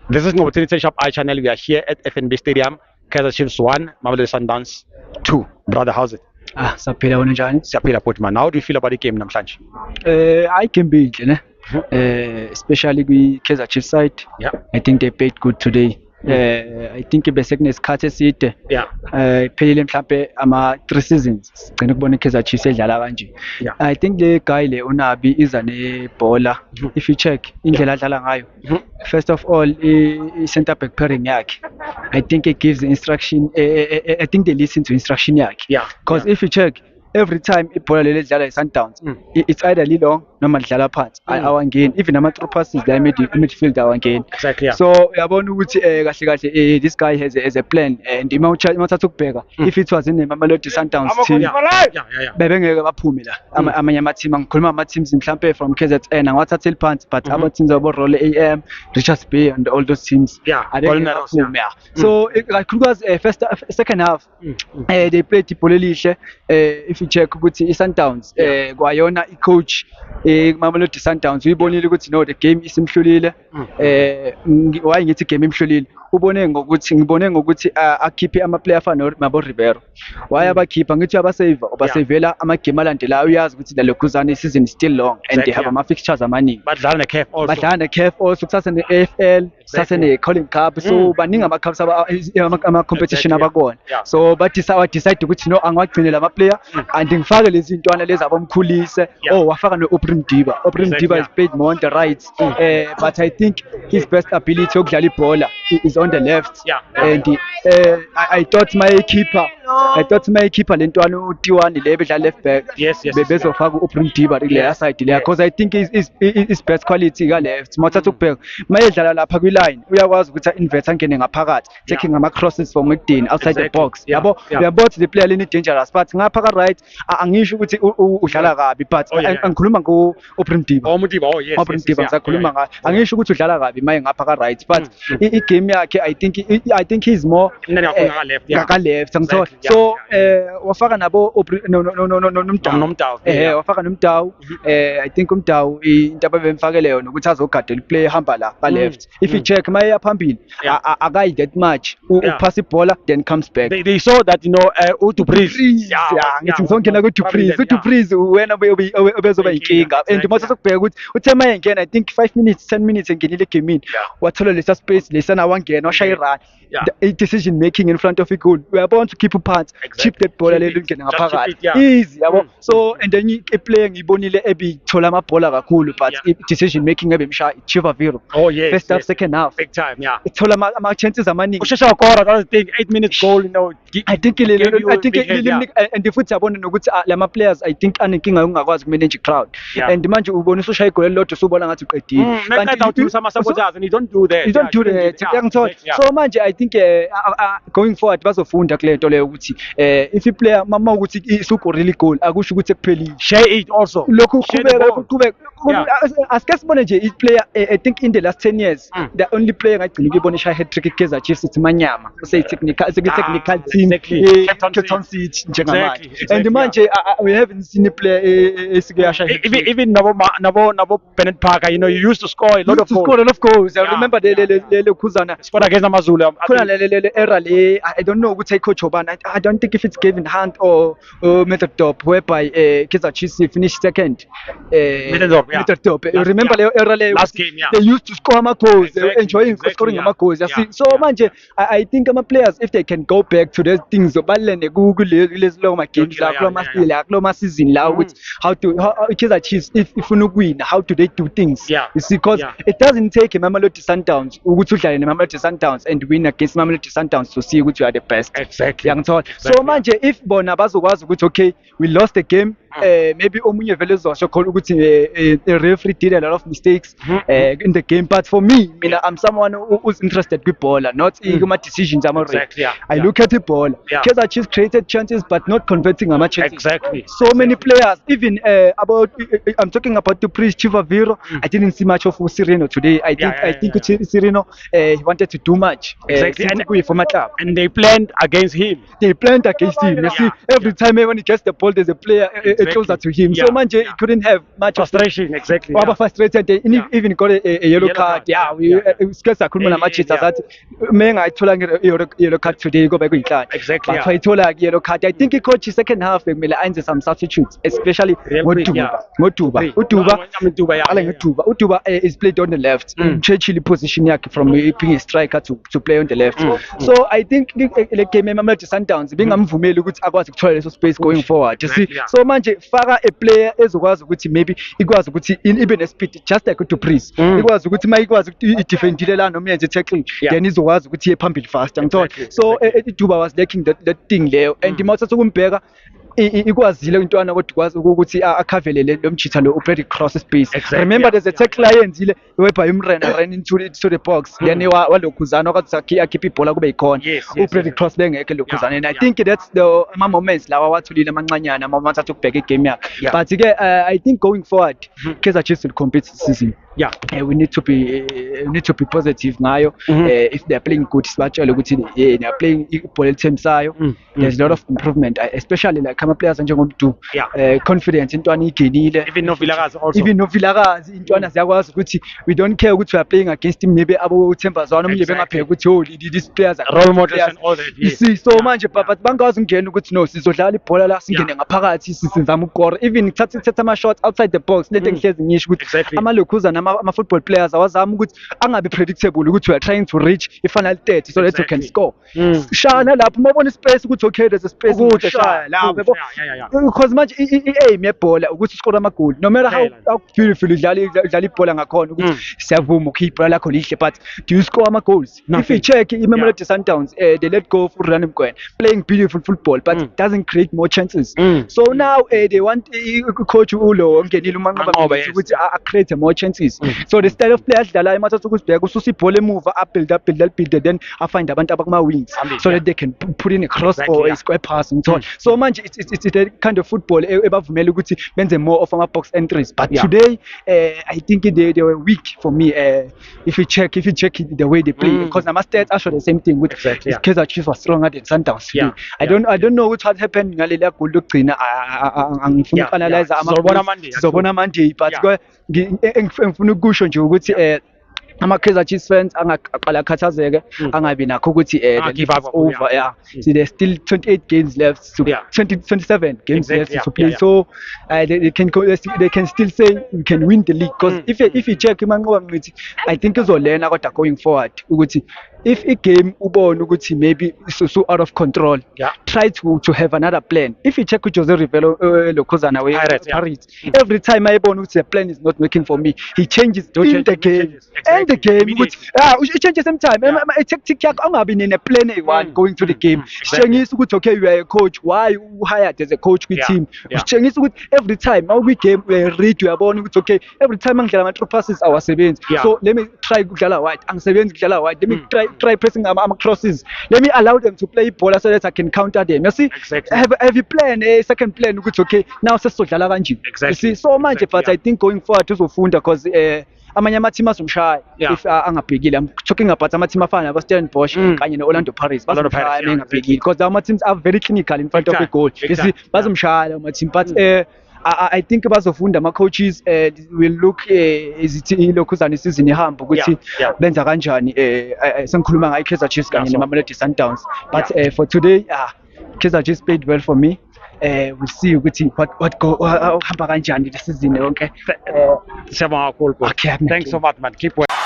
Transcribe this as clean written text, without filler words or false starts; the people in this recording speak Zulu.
This is Ngobutini Shop iChannel. We are here at FNB Stadium. Kaizer Chiefs 1, Mamelodi Sundowns 2. Brother, how's it? Saphila wena njani? Siyaphila bhuti man. How do you feel about the game namhlanje? I can be inhle ne. Especially kwi-Kaizer Chiefs side. Yeah. I think they played good today. I think besekunesikhathi eside. Yeah. Iphelile mhlambe ama-3 seasons. Sigcina ukubona i-Kaizer Chiefs edlala kanje. Yeah. I think le guy le uNabi iza nebhola. If you check indlela adlala ngayo. First of all, i-center back pairing yakhe. I think it gives the instruction. I think they listen to instruction yakhe. Yeah. Because if you check, every time ibhola leli lidlala i-Sundowns, it's either lilong noma lidlala phansi awangeni, even ama-through passes la midfield awangeni. Exactly, yeah. So uyabona ukuthi kahle kahle this guy has a plan, and uma uthatha ukubheka, if it was in Mamelodi Sundowns team, bebengeke baphume la amanye ama-team. Angikhuluma ama-teams mhlampe from KZN angiwathatheli phansi, but ama-teams abo Rolle AM, Richards Bay and all those teams abengeke baphume. So kakhulukazi second half they played ibhola elihle. If you check ukuthi i-Sundowns kwayona i-coach Mamelodi Sundowns uyibonile ukuthi no, the game isimhlulile. Why ngithi game imhlulile? Ngibone ngokuthi akhiphe ama-player afana nabo Rivero. Why abakhipha? Ngithi abasavela ama-game alandelayo. Uyazi ukuthi la lokhuzana season is still long and they have ama-fixtures amaningi. Badlala ne-CAF also. Kusase ne-AFL, kusase ne-Calling Cup. So baningi ama-cups ama-competition abakona. So decide ukuthi no, angiwagcine la ma-player and ngifake lezi ntwana lezi abamkhulise. Wafaka no-Obrahim Diba. Obrahim Diba is played more on the right, but I think his best ability yokudlala ibhola is on the left. And I thought my keeper le ntwana uTiwani le bedlala left back bezofaka u-Obrahim Diba kule side le, because I think his best quality ka left. Mawuthatha ukubheka mayedlala lapha kwi-line uyakwazi ukuthi a-invert angene ngaphakathi, taking ama-crosses from within outside the box. Uyabo ukuthi the player leni dangerous, but ngapha ka right angisho ukuthi udlala kabi, but angikhuluma ngo-Obrahim Diba. Obrahim Diba ngisakhuluma ngayo. Angisho ukuthi udlala kabi maye ngapha ka right, but i-game yakhe I think he's more ka left. So wafaka nabo Nomdawu. Wafaka Nomdawu. I think uMdawu into ababemfakele yona ukuthi azogadela play ehamba la ka left. If you check maye yaphambili akayi that much, upass ibhola then comes back. They saw that, you know, uDupreez. Ngithi ngizongena kuDupreez wena obezoba inkinga. And mase sokubheka ukuthi uthe maye ngena I think 5 minutes 10 minutes engenile egamini, wathola lesa space lesana wangena washaya irun. The decision making in front of a goal, we are bound to keep phansi, chip that ball leli lingene ngaphakathi easy yabo. So and then playing ibonile ebithola amabhola kakhulu, but decision making ebemsha Chivaviro. First half, second half, big time, yeah. Ithola ama chances amaningi. Ushesha ukora, that's the thing, 8 minutes goal, you know. I think and futhi yabona nokuthi lama players I think anenkinga yokungakwazi ukumanage crowd, and manje ubonisa ushaya igoli lodwa usubona ngathi uqedile. And you don't do that. So manje I think going forward bazofunda kule nto leyo ukuthi if a player mama ukuthi isugorile goal akusho ukuthi ekuphelile. Share it also. Lokhu qhubeka asike sibone nje i player I think in the last 10 years the only player ngagcina ukuyibona isha hat-trick eKaizer Chiefs ithi Manyama, say technical team Cape Town City njengamanje. And manje we haven't seen a player esikuyasha even nabo Bennett Parker, you know, you used to score a lot of goals. I remember le khuzana sport against Amazulu. Le era le I don't know ukuthi coach obani. I don't think if it's Kevin Hunt or Method Top whereby Kaizer Chiefs finished second. Method Top. You remember le era le last game, they used to score ama goals. They were enjoying scoring ama goals. So manje I think ama players if they can go back to those things balene kulezi lo ma games la kulo ma season la with how Kaizer Chiefs if ufuna ukuwina, how do they do things? You see, because it doesn't take a Mamelodi Sundowns ukuthi udlale neMamelodi Sundowns and win against Mamelodi Sundowns to see which you are the best. Exactly. So manje if bona bazokwazi ukuthi okay, we lost the game, maybe omunye vele uzosho khona ukuthi the referee did a lot of mistakes in the game, but for me mina I'm someone who's interested kwibhola, not kuma decisions ama referee. I look at the ball. Kaizer Chiefs created chances but not converting ama chances. Exactly. So many players, even I'm talking about the Dupreez, Chivaviro. I didn't see much of Sirino today. I think Sirino he wanted to do much. Exactly. And they planned against him. You see, every time when he gets the ball, there's a player closer to him. So manje he couldn't have much frustration. Exactly. Waba frustrated even got a yellow card. Yeah, we skills akhuluma namachisa that menga ayithola yellow card today go back kuyinhlanje. Exactly. But ayithola yellow card. I think coach second half bekumele enze some substitutes, especially ngoduba. Uduba is played on the left. Churchill position yakhe from being a striker to play on the left. So I think le game Mamelodi Sundowns bengamvumeli ukuthi akwazi ukuthola leso space going forward. You see, so manje faka a player ezokwazi ukuthi maybe ikwazi ukuthi ibe ne speed just like to Breeze. Ikwazi ukuthi mayikwazi ukuthi i-defendile la noma yenze tackling then izokwazi ukuthi iye phambili fast. Ngithola. So Duba was lacking that thing leyo and imawuthatha ukumbheka ikwazile intwana kodwa kwazi ukuthi akhavelele lo mjitha lo Brady cross space. Remember there's a tackle ayenzile whereby Imrena ran into the box then walokhuzana kwathi akhipha ibhola kube ikhona Brady cross bengeke lokhuzana and I think that's the moments lawa wathulile amancanyana ama mathatha ukubheka igame yakhe but ke I think going forward Kaizer Chiefs will compete this season. We need to be positive ngayo. If they're playing good sibatshela ukuthi they are playing ibhola elithembisayo. There's a lot of improvement especially like ama players njengomdu confidence intwana igenile even no Vilakazi intwana ziyakwazi ukuthi we don't care ukuthi we are playing against him maybe abo uthembazana umnye bengabheka ukuthi these players are role models and all that. You see so manje but bangazi ungena ukuthi no sizodlala ibhola la singene ngaphakathi sizama ukukora even ngithatha ama shots outside the box lethe ngihlezi ngisho ukuthi amalokhuzana ama football players awazama ukuthi angabe predictable ukuthi we are trying to reach i-final 30 so that you can score. Shana lapho mawubona space ukuthi okay there's a space ukuthi shaya lapho because manje i-aim yebhola ukuthi score ama goal no matter how beautiful udlala ibhola ngakhona ukuthi siyavuma ukuyibhola lakho lihle but do you score ama goals? If you check i-Mamelodi Sundowns they let go of Ryan Mgwena playing beautiful football but doesn't create more chances. So now they want coach ulo ongenile umanqoba ukuthi create more chances. So the style of play adlalayo mathatha ukusibheka ususa ibhola emuva build then I find abantu abakuma wings so that they can put in a cross or a square pass and so on. So manje it's a kind of football ebavumela ukuthi benze more of ama box entries but today I think they were weak for me. If you check the way they play because nama stats are the same thing with Kaizer Chiefs was stronger than Sundowns. I don't know what happened ngalelia goal lokugcina angifuna uanalyze sizobona Monday but ngifuna ukusho nje ukuthi ama Kaizer Chiefs fans angaqala khathazeke angabi nakho ukuthi give up over. See there's still 28 games left to 27 games left to play. So they can still say we can win the league because if you check imanqoba ngithi I think izolena kodwa going forward ukuthi if a game ubone ukuthi maybe so out of control try to have another plan. If you check with Jose Rivelo lokhuzana we Pirates every time ayibona ukuthi the plan is not working for me he changes in the game and the game ukuthi changes sometime tactic yakho angabi nene plan A1 going to the game sitshengisa ukuthi okay you are a coach why you hired as a coach with team sitshengisa ukuthi every time now we game we read uyabona ukuthi okay every time angidlala ama through passes awasebenzi so let me try ukudlala wide angisebenzi ukudlala wide let me try pressing ama crosses let me allow them to play ball so that I can counter them. You see have you plan a second plan ukuthi okay now sesizodlala kanje. You see so manje but I think going forward uzofunda because amanye ama-team azomshaya if angabhekile. I'm talking about ama-team afana abo-Stellenbosch kanye no-Orlando Pirates bazomshaya bengabhekile because ama-teams are very clinical in front of the goal. You see bazomshaya lawo ma-team but I think bazofunda ama-coaches will look izithi ilokhuzana isizini ihamba ukuthi benza kanjani. Sengikhuluma ngayo Kaizer Chiefs kanye ne-Mamelodi Sundowns but for today Kaizer Chiefs played well for me. We'll see ukuthi what go hamba kanjani le season yonke. Siyabonga kakhulu. Okay, thanks so much man, keep working.